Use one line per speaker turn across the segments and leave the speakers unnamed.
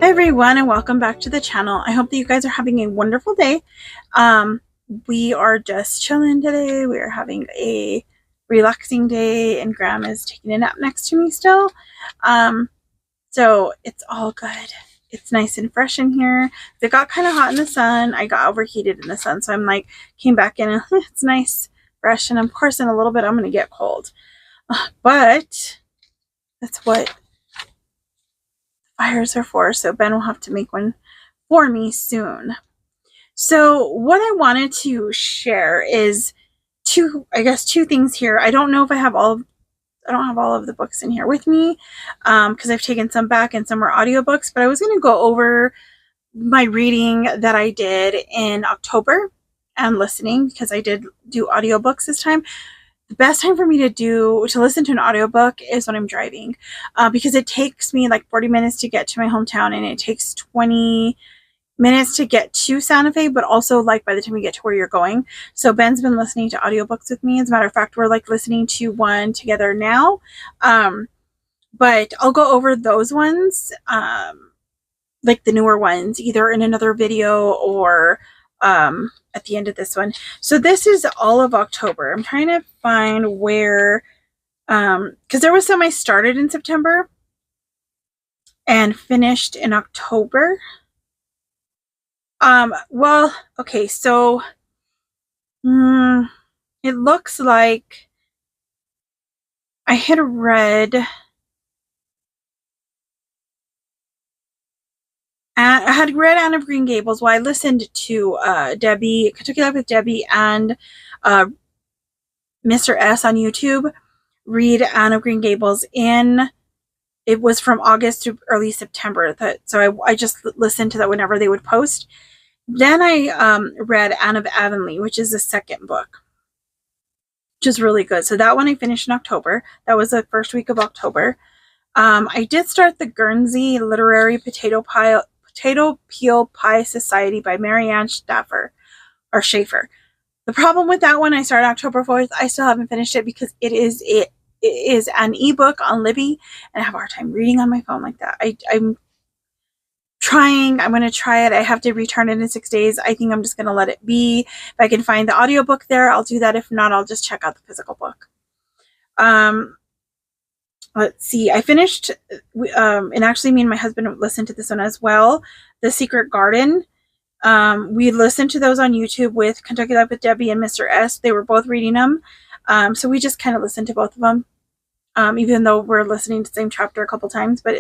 Hi everyone, and welcome back to the channel. I hope that you guys are having a wonderful day. We are just chilling today. We are having a relaxing day, and Grandma's taking a nap next to me still. So it's all good. It's nice and fresh in here. It got kind of hot in the sun. I got overheated in the sun, so I'm like, came back in and it's nice, fresh, and of course in a little bit I'm gonna get cold. But that's what fires are for, so Ben will have to make one for me soon. So what I wanted to share is two things here. I don't know if I don't have all of the books in here with me because I've taken some back and some are audiobooks, but I was going to go over my reading that I did in October and listening, because I did do audiobooks this time. The best time for me to listen to an audiobook is when I'm driving, because it takes me like 40 minutes to get to my hometown, and it takes 20 minutes to get to Santa Fe, but also like by the time you get to where you're going. So Ben's been listening to audiobooks with me. As a matter of fact, we're like listening to one together now. But I'll go over those ones, like the newer ones, either in another video or at the end of this one. So this is all of October. I'm trying to find where, because there was some I started in September and finished in October. Well, okay, so it looks like I had read Anne of Green Gables. Well, I listened to Debbie, Kentucky Life with Debbie, and Mr. S on YouTube read Anne of Green Gables it was from August to early September. So I just listened to that whenever they would post. Then I read Anne of Avonlea, which is the second book, which is really good. So that one I finished in October. That was the first week of October. I did start the Guernsey Literary Potato Peel Pie Society by Marianne Schaeffer. The problem with that one, I started October 4th. I still haven't finished it because it is an ebook on Libby, and I have a hard time reading on my phone like that. I'm going to try it. I have to return it in 6 days. I think I'm just going to let it be. If I can find the audiobook there, I'll do that. If not, I'll just check out the physical book. Let's see. I finished, and actually me and my husband listened to this one as well, The Secret Garden. We listened to those on YouTube with Kentucky Life with Debbie and Mr. S. They were both reading them. So we just kind of listened to both of them, even though we're listening to the same chapter a couple times, but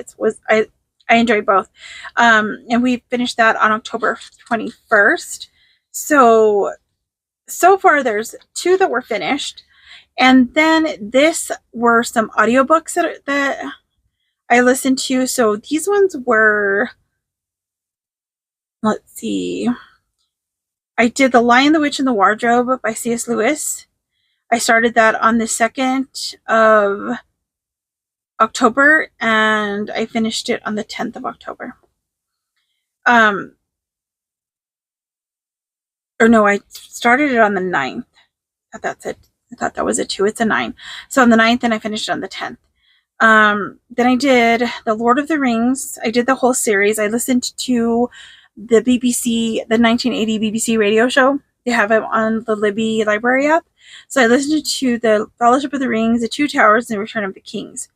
I enjoyed both. And we finished that on October 21st. So far there's 2 that were finished. And then this were some audiobooks that I listened to. So these ones were, let's see. I did The Lion, the Witch, and the Wardrobe by C.S. Lewis. I started that on the 2nd of October, and I finished it on the 10th of October. Or no, I started it on the 9th. That's it. I thought that was a 2. It's a 9. So on the 9th, and I finished it on the 10th. Then I did The Lord of the Rings. I did the whole series. I listened to the BBC, the 1980 BBC radio show. They have it on the Libby Library app. So I listened to the Fellowship of the Rings, The Two Towers, and The Return of the Kings.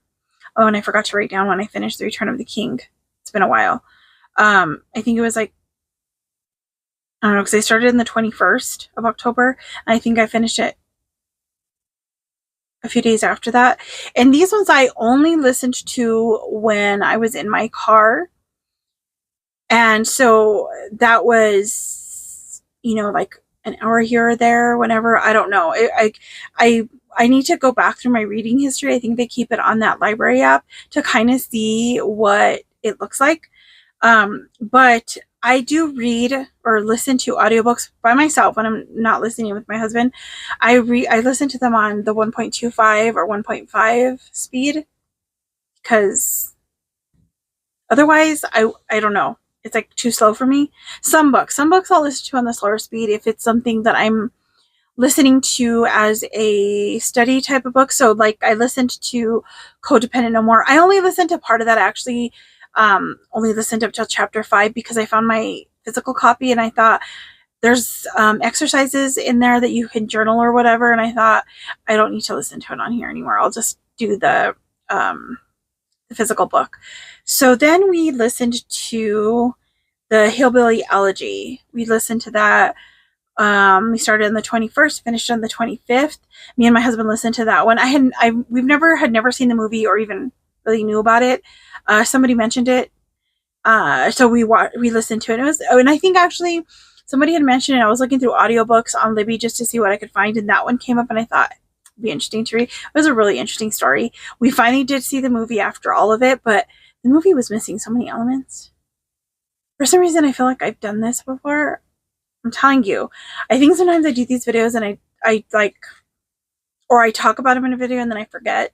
Oh, and I forgot to write down when I finished The Return of the King. It's been a while. I think it was like, I don't know, because I started on the 21st of October. And I think I finished it a few days after that. And these ones I only listened to when I was in my car. And so that was, like an hour here or there, whenever. I don't know. I need to go back through my reading history. I think they keep it on that library app to kind of see what it looks like. But I do read or listen to audiobooks by myself when I'm not listening with my husband. I listen to them on the 1.25 or 1.5 speed, because otherwise I don't know. It's like too slow for me. Some books I'll listen to on the slower speed if it's something that I'm listening to as a study type of book. So like I listened to Codependent No More. I only listened to part of that actually. only listened up till chapter 5 because I found my physical copy and I thought there's exercises in there that you can journal or whatever, and I thought I don't need to listen to it on here anymore. I'll just do the physical book. So then we listened to the Hillbilly Elegy. We listened to that. We started on the 21st, finished on the 25th. Me and my husband listened to that one. We've never seen the movie or even really knew about it. Somebody mentioned it, so we listened to it. And I think actually somebody had mentioned it. I was looking through audiobooks on Libby just to see what I could find, and that one came up, and I thought it'd be interesting to read. It was a really interesting story. We finally did see the movie after all of it, but the movie was missing so many elements. For some reason, I feel like I've done this before. I'm telling you. I think sometimes I do these videos and I talk about them in a video and then I forget.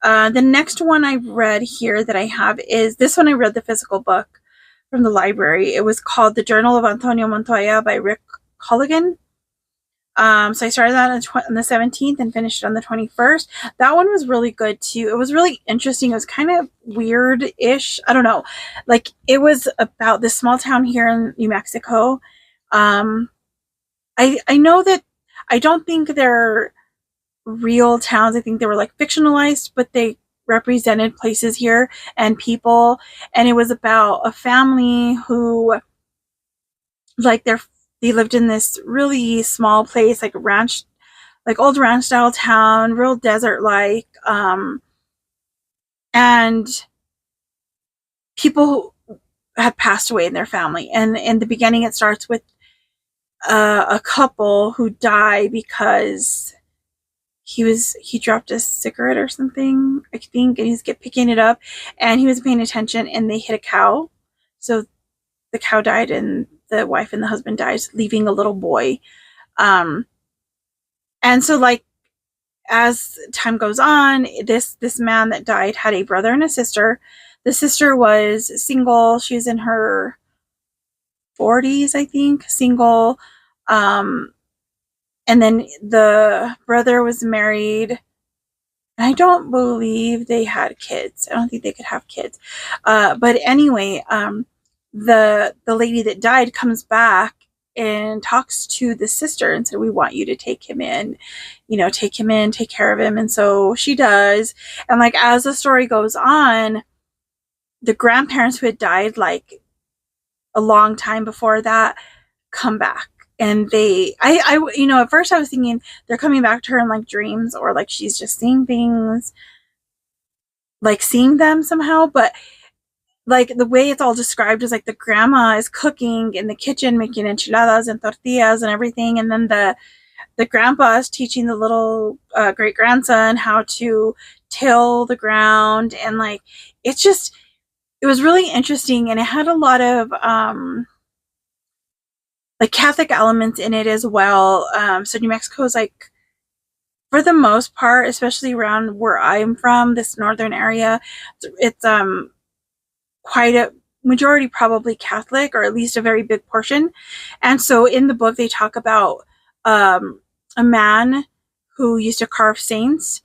The next one I read here that I have is this one. I read the physical book from the library. It was called The Journal of Antonio Montoya by Rick Colligan. So I started that on the 17th and finished on the 21st. That one was really good too. It was really interesting. It was kind of weird-ish. I don't know. Like, it was about this small town here in New Mexico. I know that I don't think they're real towns. I think they were like fictionalized, but they represented places here and people. And it was about a family who, like, they lived in this really small place, like a ranch, like old ranch style town, real desert like, and people had passed away in their family. And in the beginning, it starts with a couple who die because he dropped a cigarette or something, I think, and he's picking it up, and he was paying attention, and they hit a cow. So the cow died, and the wife and the husband died, leaving a little boy. And so, like, as time goes on, this man that died had a brother and a sister. The sister was single. She was in her 40s, I think, single. And then the brother was married. And I don't believe they had kids. I don't think they could have kids. But anyway, the lady that died comes back and talks to the sister and said, we want you to take him in, take care of him. And so she does. And like, as the story goes on, the grandparents who had died like a long time before that come back. And at first I was thinking they're coming back to her in like dreams, or like she's just seeing things, like seeing them somehow. But like the way it's all described is like the grandma is cooking in the kitchen, making enchiladas and tortillas and everything. And then the grandpa is teaching the little great grandson how to till the ground. And like, it was really interesting. And it had a lot of, like Catholic elements in it as well. So New Mexico is like, for the most part, especially around where I'm from, this northern area, it's quite a majority probably Catholic, or at least a very big portion. And so in the book they talk about a man who used to carve saints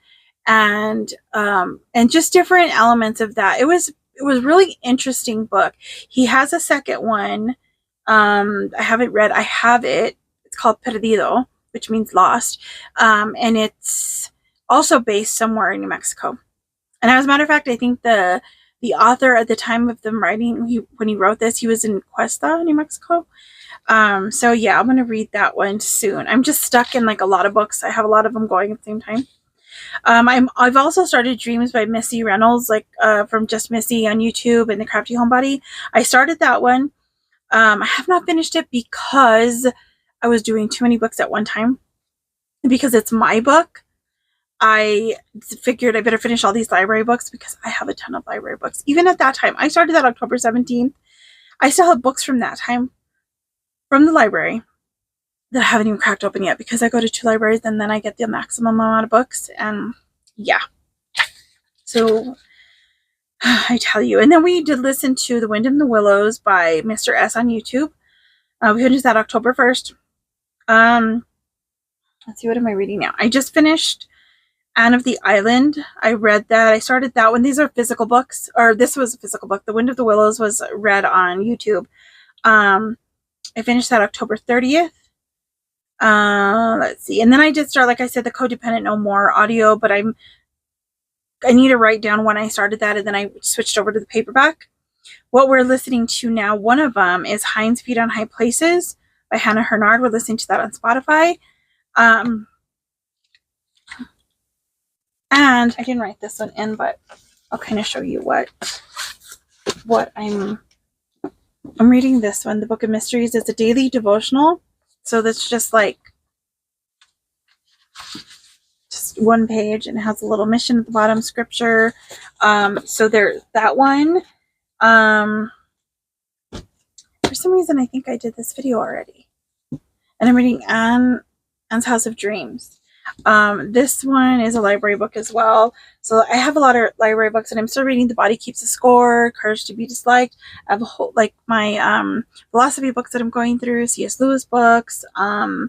and just different elements of that. It was really interesting book. He has a second one. I haven't read. I have it. It's called Perdido, which means lost. And it's also based somewhere in New Mexico. And as a matter of fact, I think the author at the time of them writing, when he wrote this, he was in Cuesta, New Mexico. So yeah, I'm going to read that one soon. I'm just stuck in like a lot of books. I have a lot of them going at the same time. I've also started Dreams by Missy Reynolds, like from Just Missy on YouTube and The Crafty Homebody. I started that one. I have not finished it because I was doing too many books at one time. Because it's my book, I figured I better finish all these library books because I have a ton of library books. Even at that time, I started that October 17th. I still have books from that time from the library that I haven't even cracked open yet because I go to 2 libraries and then I get the maximum amount of books. And yeah. So I tell you. And then we did listen to The Wind in the Willows by Mr. S on YouTube. We finished that October 1st. Let's see, what am I reading now? I just finished Anne of the Island. I read that. I started that one. These are physical books, or this was a physical book. The Wind of the Willows was read on YouTube. I finished that October 30th. Let's see. And then I did start, like I said, the Codependent No More audio, but I need to write down when I started that, and then I switched over to the paperback. What we're listening to now, one of them is Hind's Feet on High Places by Hannah Hurnard. We're listening to that on Spotify. And I didn't write this one in, but I'll kind of show you what I'm reading this one. The Book of Mysteries is a daily devotional. So that's just like just one page, and it has a little mission at the bottom, scripture. So there's that one. For some reason, I think I did this video already. And I'm reading Anne's House of Dreams. This one is a library book as well. So I have a lot of library books, and I'm still reading The Body Keeps a Score, Courage to Be Disliked. I have a whole, like, my philosophy books that I'm going through, C.S. Lewis books. I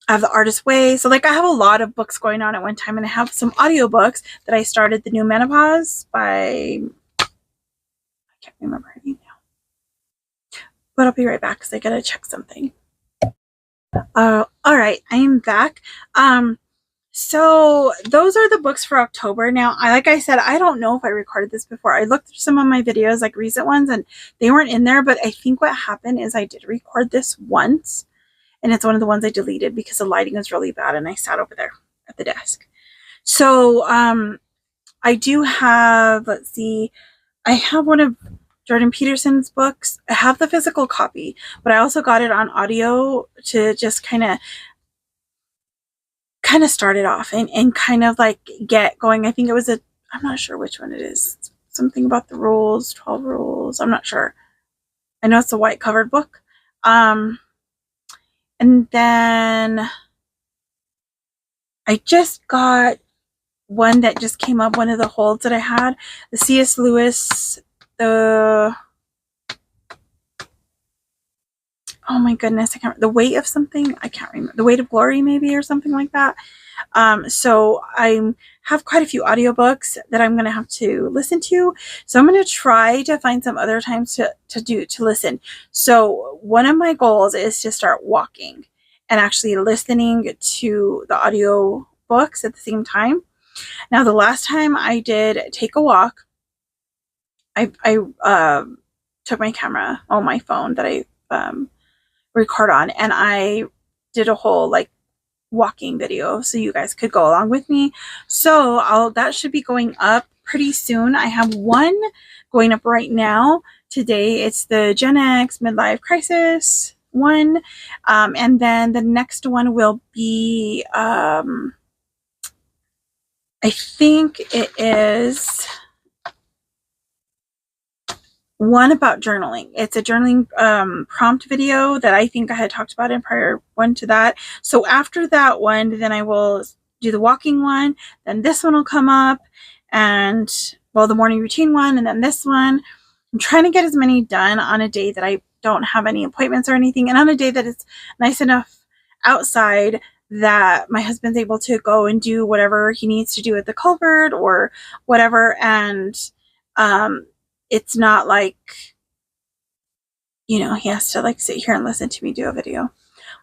have The Artist's Way. So, like, I have a lot of books going on at one time, and I have some audiobooks that I started. The New Menopause by, I can't remember her name now. But I'll be right back because I gotta check something. All right, I am back. So those are the books for October. Now, like I said, I don't know if I recorded this before. I looked through some of my videos, like recent ones, and they weren't in there. But I think what happened is I did record this once, and it's one of the ones I deleted because the lighting was really bad, and I sat over there at the desk. So I do have, let's see, I have one of Jordan Peterson's books. I have the physical copy, but I also got it on audio to just kind of start it off and kind of like get going. I think it was I'm not sure which one it is. Something about the rules, 12 rules. I'm not sure. I know it's a white covered book. And then I just got one that just came up, one of the holds that I had, the C.S. Lewis, oh my goodness, The Weight of something, I can't remember, The Weight of Glory maybe, or something like that. So I have quite a few audiobooks that I'm going to have to listen to. So I'm going to try to find some other times to listen. So one of my goals is to start walking and actually listening to the audio books at the same time. Now, the last time I did take a walk, I took my camera on my phone that I record on, and I did a whole like walking video so you guys could go along with me. So that should be going up pretty soon. I have one going up right now today. It's the Gen X Midlife Crisis one, and then the next one will be I think it is one about journaling. It's a journaling prompt video that I think I had talked about in prior one to that. So after that one, then I will do the walking one, then this one will come up, and well, the morning routine one, and then this one. I'm trying to get as many done on a day that I don't have any appointments or anything, and on a day that it's nice enough outside that my husband's able to go and do whatever he needs to do at the culvert or whatever. And it's not like, he has to like sit here and listen to me do a video.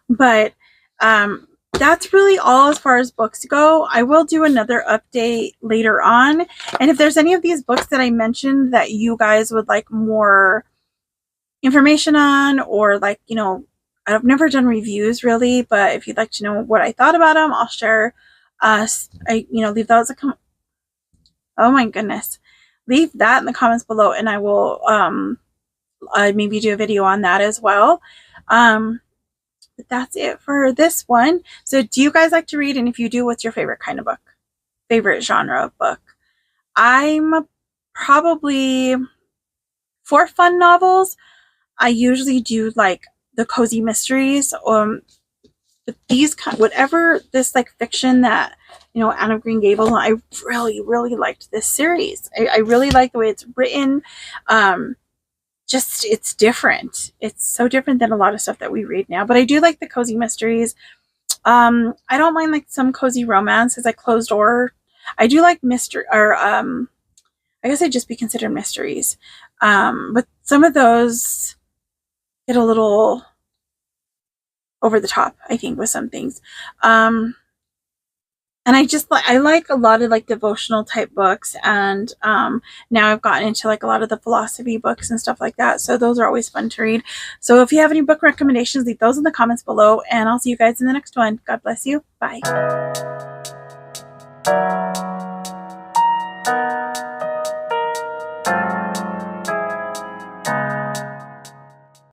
But that's really all as far as books go. I will do another update later on. And if there's any of these books that I mentioned that you guys would like more information on, or like, I've never done reviews really, but if you'd like to know what I thought about them, I'll share. Leave those oh my goodness. Leave that in the comments below, and I will maybe do a video on that as well. But that's it for this one. So do you guys like to read? And if you do, what's your favorite kind of book? Favorite genre of book? I'm probably, for fun novels, I usually do like the cozy mysteries, but these whatever this like fiction that Anne of Green Gables, I really liked this series. I really like the way it's written. Just it's different. It's so different than a lot of stuff that we read now. But I do like the cozy mysteries. I don't mind like some cozy romance. It's like closed door. I do like mystery, or I guess I'd just be considered mysteries. But some of those get a little over the top, I think, with some things. And I like a lot of like devotional type books, and now I've gotten into like a lot of the philosophy books and stuff like that, so those are always fun to read. So if you have any book recommendations, leave those in the comments below, and I'll see you guys in the next one. God bless you. Bye.